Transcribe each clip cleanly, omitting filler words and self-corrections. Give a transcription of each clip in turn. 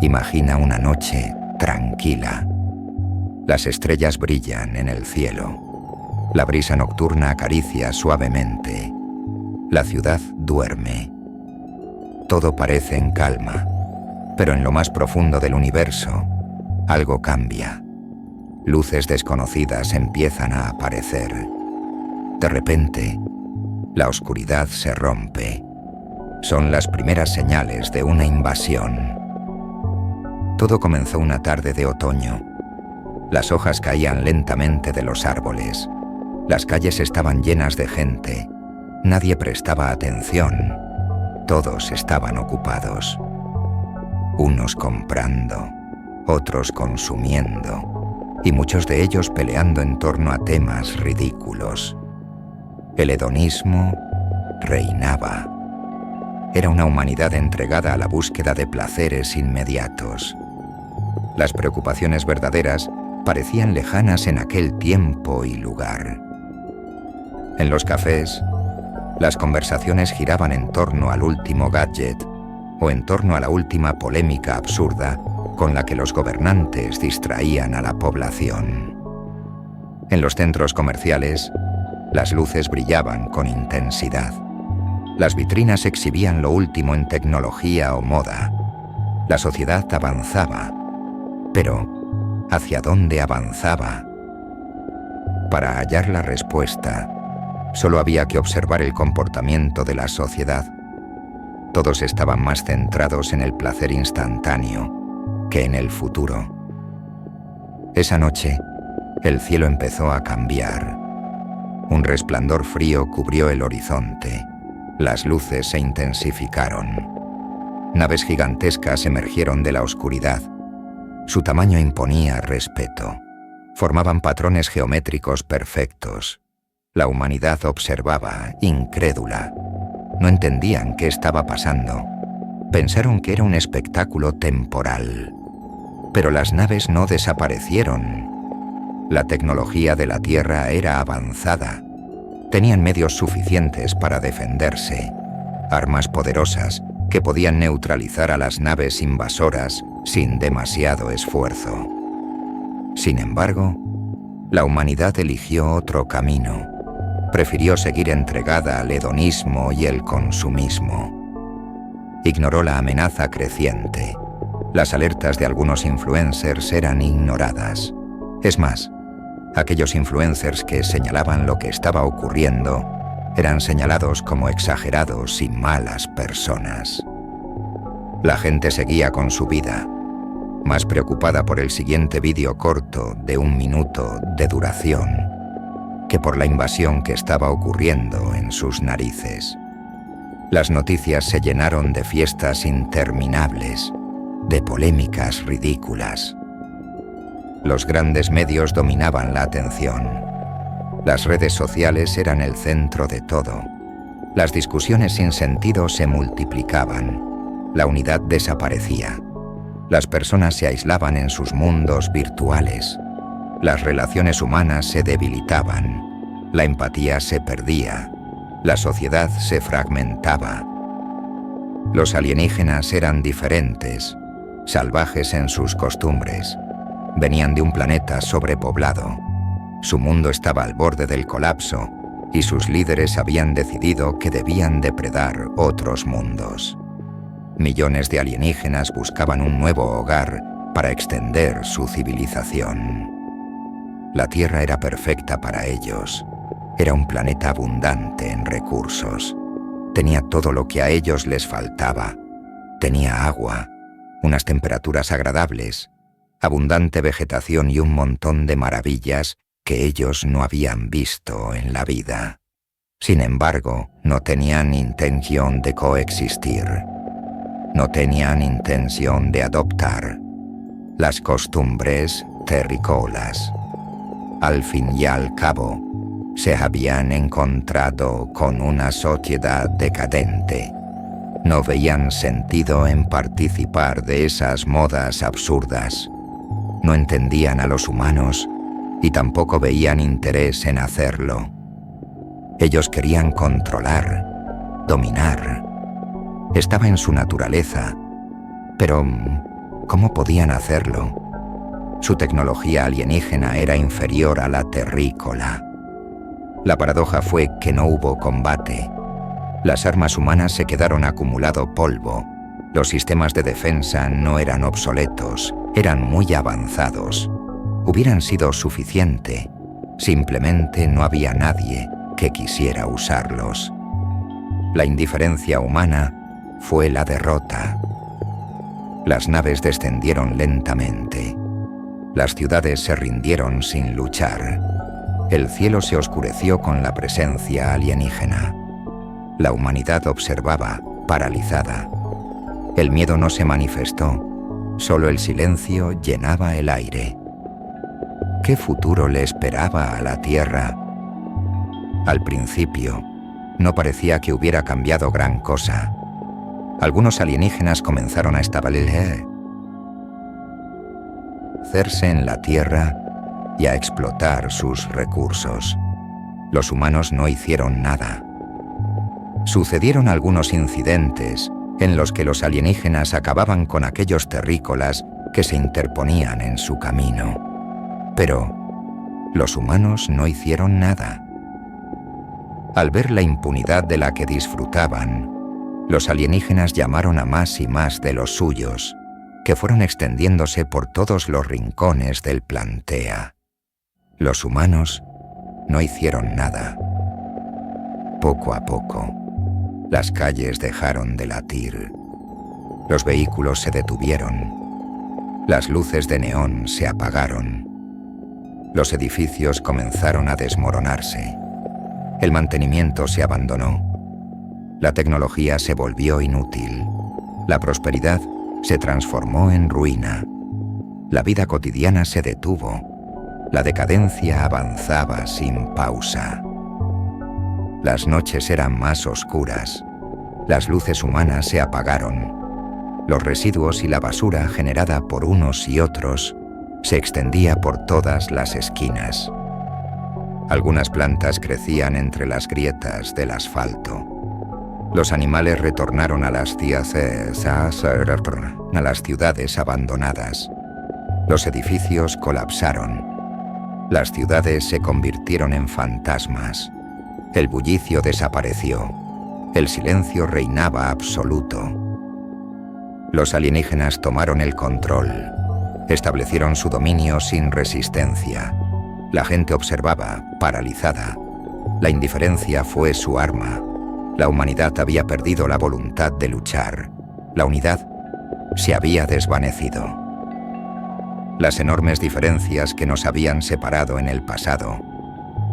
Imagina una noche tranquila. Las estrellas brillan en el cielo. La brisa nocturna acaricia suavemente. La ciudad duerme. Todo parece en calma, pero en lo más profundo del universo, algo cambia. Luces desconocidas empiezan a aparecer. De repente, la oscuridad se rompe. Son las primeras señales de una invasión. Todo comenzó una tarde de otoño. Las hojas caían lentamente de los árboles. Las calles estaban llenas de gente. Nadie prestaba atención. Todos estaban ocupados. Unos comprando, otros consumiendo, y muchos de ellos peleando en torno a temas ridículos. El hedonismo reinaba. Era una humanidad entregada a la búsqueda de placeres inmediatos. Las preocupaciones verdaderas parecían lejanas en aquel tiempo y lugar. En los cafés, las conversaciones giraban en torno al último gadget o en torno a la última polémica absurda con la que los gobernantes distraían a la población. En los centros comerciales, las luces brillaban con intensidad. Las vitrinas exhibían lo último en tecnología o moda. La sociedad avanzaba, pero ¿hacia dónde avanzaba? Para hallar la respuesta, solo había que observar el comportamiento de la sociedad. Todos estaban más centrados en el placer instantáneo que en el futuro. Esa noche, el cielo empezó a cambiar. Un resplandor frío cubrió el horizonte. Las luces se intensificaron. Naves gigantescas emergieron de la oscuridad. Su tamaño imponía respeto. Formaban patrones geométricos perfectos. La humanidad observaba, incrédula. No entendían qué estaba pasando. Pensaron que era un espectáculo temporal. Pero las naves no desaparecieron. La tecnología de la Tierra era avanzada. Tenían medios suficientes para defenderse. Armas poderosas que podían neutralizar a las naves invasoras sin demasiado esfuerzo. Sin embargo, la humanidad eligió otro camino. Prefirió seguir entregada al hedonismo y el consumismo. Ignoró la amenaza creciente. Las alertas de algunos influencers eran ignoradas. Es más, aquellos influencers que señalaban lo que estaba ocurriendo eran señalados como exagerados y malas personas. La gente seguía con su vida, más preocupada por el siguiente vídeo corto de 1 minuto de duración que por la invasión que estaba ocurriendo en sus narices. Las noticias se llenaron de fiestas interminables, de polémicas ridículas. Los grandes medios dominaban la atención. Las redes sociales eran el centro de todo. Las discusiones sin sentido se multiplicaban. La unidad desaparecía. Las personas se aislaban en sus mundos virtuales. Las relaciones humanas se debilitaban. La empatía se perdía. La sociedad se fragmentaba. Los alienígenas eran diferentes, salvajes en sus costumbres. Venían de un planeta sobrepoblado. Su mundo estaba al borde del colapso y sus líderes habían decidido que debían depredar otros mundos. Millones de alienígenas buscaban un nuevo hogar para extender su civilización. La Tierra era perfecta para ellos. Era un planeta abundante en recursos. Tenía todo lo que a ellos les faltaba. Tenía agua, unas temperaturas agradables, abundante vegetación y un montón de maravillas que ellos no habían visto en la vida. Sin embargo, no tenían intención de coexistir. No tenían intención de adoptar las costumbres terrícolas. Al fin y al cabo, se habían encontrado con una sociedad decadente. No veían sentido en participar de esas modas absurdas. No entendían a los humanos y tampoco veían interés en hacerlo. Ellos querían controlar, dominar. Estaba en su naturaleza, pero ¿Cómo podían hacerlo? Su tecnología alienígena era inferior a la terrícola. La paradoja fue que no hubo combate. Las armas humanas se quedaron acumulado polvo. Los sistemas de defensa no eran obsoletos, eran muy avanzados. Hubieran sido suficiente. Simplemente no había nadie que quisiera usarlos. La indiferencia humana fue la derrota. Las naves descendieron lentamente. Las ciudades se rindieron sin luchar. El cielo se oscureció con la presencia alienígena. La humanidad observaba, paralizada. El miedo no se manifestó, solo el silencio llenaba el aire. ¿Qué futuro le esperaba a la Tierra? Al principio, no parecía que hubiera cambiado gran cosa. Algunos alienígenas comenzaron a establecerse en la Tierra y a explotar sus recursos. Los humanos no hicieron nada. Sucedieron algunos incidentes en los que los alienígenas acababan con aquellos terrícolas que se interponían en su camino. Pero los humanos no hicieron nada. Al ver la impunidad de la que disfrutaban, los alienígenas llamaron a más y más de los suyos, que fueron extendiéndose por todos los rincones del Plantea. Los humanos no hicieron nada. Poco a poco, las calles dejaron de latir. Los vehículos se detuvieron. Las luces de neón se apagaron. Los edificios comenzaron a desmoronarse. El mantenimiento se abandonó. La tecnología se volvió inútil. La prosperidad se transformó en ruina. La vida cotidiana se detuvo. La decadencia avanzaba sin pausa. Las noches eran más oscuras. Las luces humanas se apagaron. Los residuos y la basura generada por unos y otros se extendía por todas las esquinas. Algunas plantas crecían entre las grietas del asfalto. Los animales retornaron a las ciudades abandonadas. Los edificios colapsaron. Las ciudades se convirtieron en fantasmas. El bullicio desapareció. El silencio reinaba absoluto. Los alienígenas tomaron el control. Establecieron su dominio sin resistencia. La gente observaba, paralizada. La indiferencia fue su arma. La humanidad había perdido la voluntad de luchar. La unidad se había desvanecido. Las enormes diferencias que nos habían separado en el pasado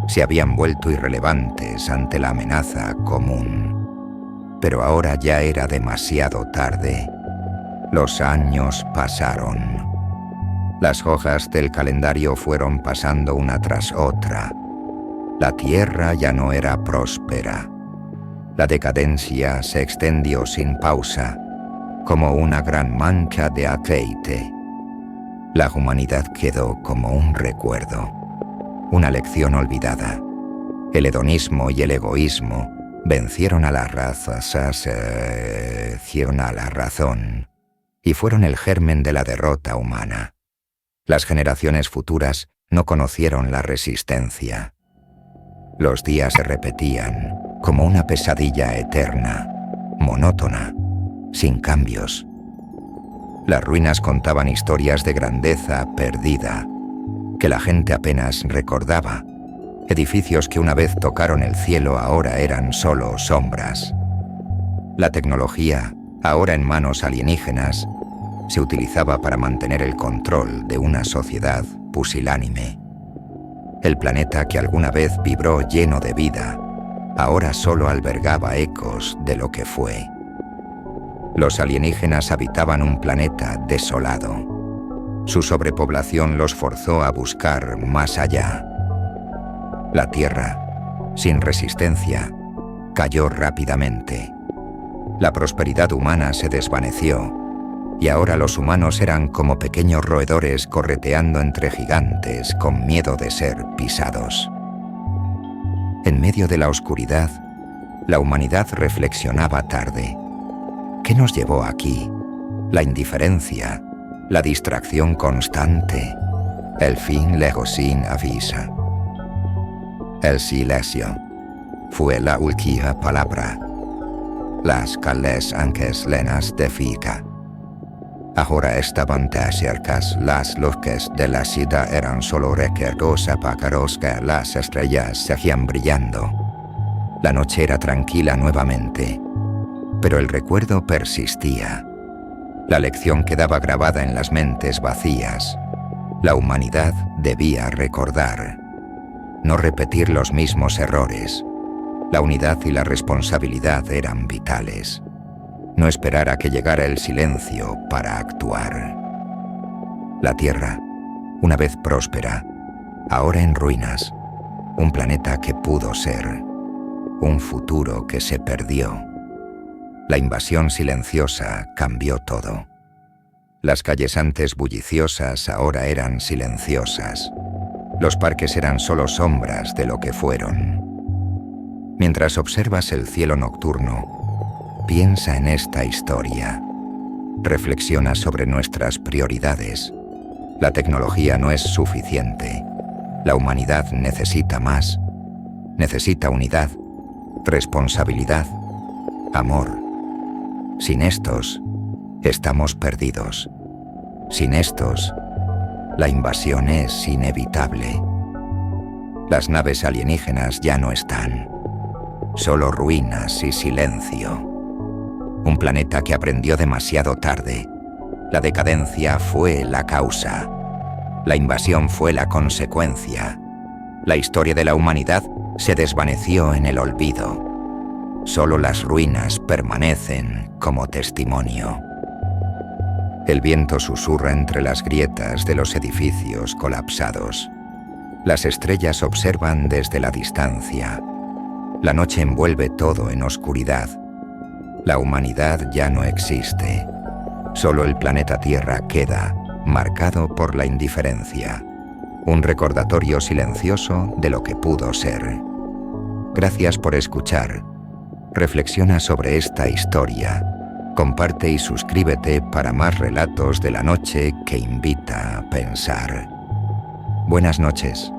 se habían vuelto irrelevantes ante la amenaza común. Pero ahora ya era demasiado tarde. Los años pasaron. Las hojas del calendario fueron pasando una tras otra. La tierra ya no era próspera. La decadencia se extendió sin pausa, como una gran mancha de aceite. La humanidad quedó como un recuerdo, una lección olvidada. El hedonismo y el egoísmo vencieron a la raza, a la razón, y fueron el germen de la derrota humana. Las generaciones futuras no conocieron la resistencia. Los días se repetían como una pesadilla eterna, monótona, sin cambios. Las ruinas contaban historias de grandeza perdida, que la gente apenas recordaba. Edificios que una vez tocaron el cielo ahora eran solo sombras. La tecnología, ahora en manos alienígenas, se utilizaba para mantener el control de una sociedad pusilánime. El planeta que alguna vez vibró lleno de vida, ahora solo albergaba ecos de lo que fue. Los alienígenas habitaban un planeta desolado. Su sobrepoblación los forzó a buscar más allá. La Tierra, sin resistencia, cayó rápidamente. La prosperidad humana se desvaneció, y ahora los humanos eran como pequeños roedores correteando entre gigantes con miedo de ser pisados. En medio de la oscuridad, la humanidad reflexionaba tarde. ¿Qué nos llevó aquí? La indiferencia, La distracción constante. El fin lejos sin avisa. El silencio fue la última palabra. Las calles antes llenas de fica. Ahora estaban tan cercas, las luces de la ciudad eran solo recuerdos apagados que las estrellas seguían brillando. La noche era tranquila nuevamente, pero el recuerdo persistía. La lección quedaba grabada en las mentes vacías. La humanidad debía recordar, no repetir los mismos errores. La unidad y la responsabilidad eran vitales. No esperar a que llegara el silencio para actuar. La Tierra, una vez próspera, ahora en ruinas. Un planeta que pudo ser. Un futuro que se perdió. La invasión silenciosa cambió todo. Las calles antes bulliciosas ahora eran silenciosas. Los parques eran solo sombras de lo que fueron. Mientras observas el cielo nocturno, piensa en esta historia. Reflexiona sobre nuestras prioridades. La tecnología no es suficiente. La humanidad necesita más. Necesita unidad, responsabilidad, amor. Sin estos, estamos perdidos. Sin estos, la invasión es inevitable. Las naves alienígenas ya no están. Solo ruinas y silencio. Un planeta que aprendió demasiado tarde. La decadencia fue la causa. La invasión fue la consecuencia. La historia de la humanidad se desvaneció en el olvido. Solo las ruinas permanecen como testimonio. El viento susurra entre las grietas de los edificios colapsados. Las estrellas observan desde la distancia. La noche envuelve todo en oscuridad. La humanidad ya no existe. Solo el planeta Tierra queda, marcado por la indiferencia. Un recordatorio silencioso de lo que pudo ser. Gracias por escuchar. Reflexiona sobre esta historia. Comparte y suscríbete para más relatos de la noche que invita a pensar. Buenas noches.